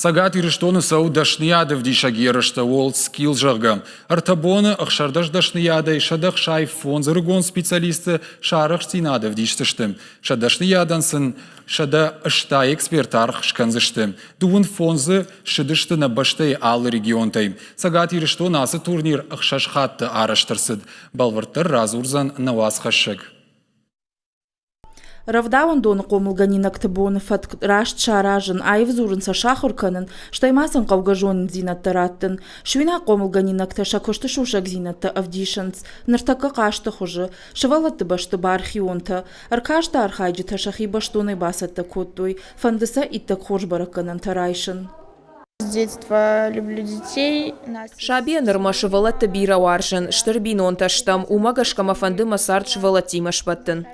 Сагат ирыштоны сау дашниядов дишагерышта World Skill жағы. Артабоны ақшардаш дашнияда шадақ шай фон зарыгон специалисты шарық стинадов диштіштім. Шадашниядан сын шада ышта экспертарх шканзыштым. Дуын фонзы шыдышты на баштай алы регионтай. Сагат ирыштоны асы турнир ақшаш хатты араштырсыд. Балварттар разурзан наваз хашык. Равдаун дон қомылғанин актыбоны фат рашт шаражын айв зурынса шахурканын, штаймасын қауғажонын зинаттараттын. Швина қомылғанин акта шакошты шушак зинатты авдишанс, ныртақы қашты хұжы, шывалатты башты бархионты, аркашты архайджы ташахи баштоны басатты коттуй, фандыса иттік хош бараканын тарайшын. С детства люблю детей. Шабия нырма шывалатты бира варжын, штырбин он таштам, умагашкама фанды масарт шывалатимаш баттын.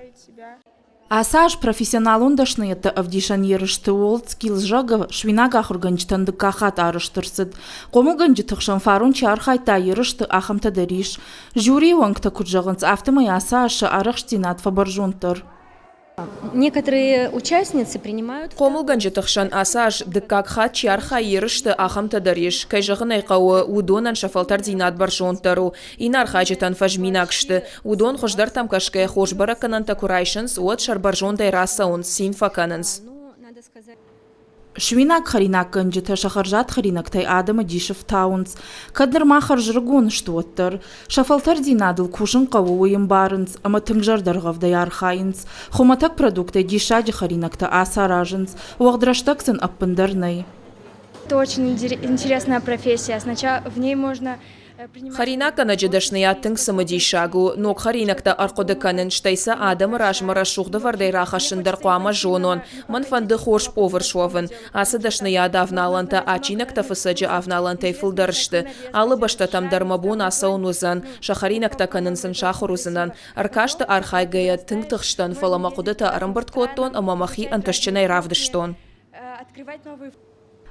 Асаж профессионалун дашныйты авдишан ерышты World Skill жағы швинага хурганчтанды кахат арыштырсыд. Қомылганчы тұқшан фарун чархайта ерышты ахамта дариш. Жюри вангта куджағынц автомай асашы арықштинат фабаржонтыр. Некоторые участницы принимают... Қомылганчы тұқшан асаж дыккакхат чарха ерышты ахамта дариш. Кайжағын айқауы удонан шафалтар зинат баржонтару. Инар хажетан фажминакшты. Удон хождар там кашкай хош баракананта курайшынс, от шарбаржондай расаунс, синфакананс. Швинак харинак гынжыты шахаржат харинактай адымы дишев таунс. Кадыр махар жыргон штуаттыр. Шафалтар динадыл кушын қауы ойын барынс, ама тыңжардарғавдай архайынс. Хуматак продукты дишаджы харинакта асаражынс. Уағдыраштаксын аппындарнай. Это очень интересная профессия. Сначала в ней можно... Харинак анаджидашния тыңсымы дейшагу, нок харинакта арқодыканын штайса адам рашмара шуғды вардай рахашындар қуама жонон, манфанды хош повар шуавын, асы дашния давналанта ачинакта фысаджы авналантай фылдарышты, алы башта тамдармабон асаун узан, шахаринакта канынсын шахыр узынан, аркашты архай гая тыңтықштан фаламақудыта арымбырткоттон, амамахи анташчынай равдыштон.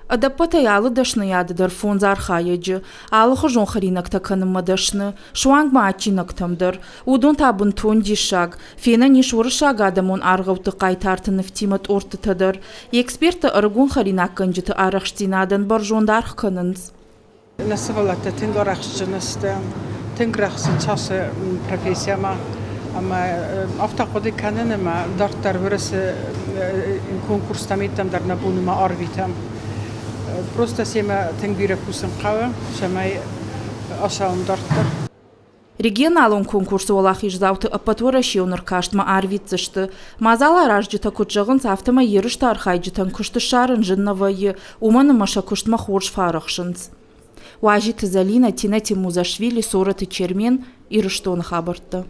Адаппатай алы дашны ядыдар фонз архайыджы, алы хожон харинакта каныма дашны, шуанг маачинактамдар, удон табын тон дишаг, фена нишуры шаг адамон арғауты қайтартыны втимат ортытадар, эксперты аргон харинак канжыты арақштинадан баржонда арқаныныз. Насывалатта тынг арақшчынысты, тынг рақсын часы профессияма, ama автоходы каныныма дарттар вырысы конкурстамиттам дарнабунума арвитам. Просто сема тенгбира кусын қауы, шамай ашауын дарттар. Регионалон конкурсы олақ ижзауты апатура шеуныр каштма арвитсышты. Мазала ражджыта кутжығын сафтыма ерішті архайджытан күшті шарын жыннавайы, уманы маша күштма хорш фарықшыныз. Уажи Тазалина Тина Тимузашвили сораты чермен ирыштон хабыртты.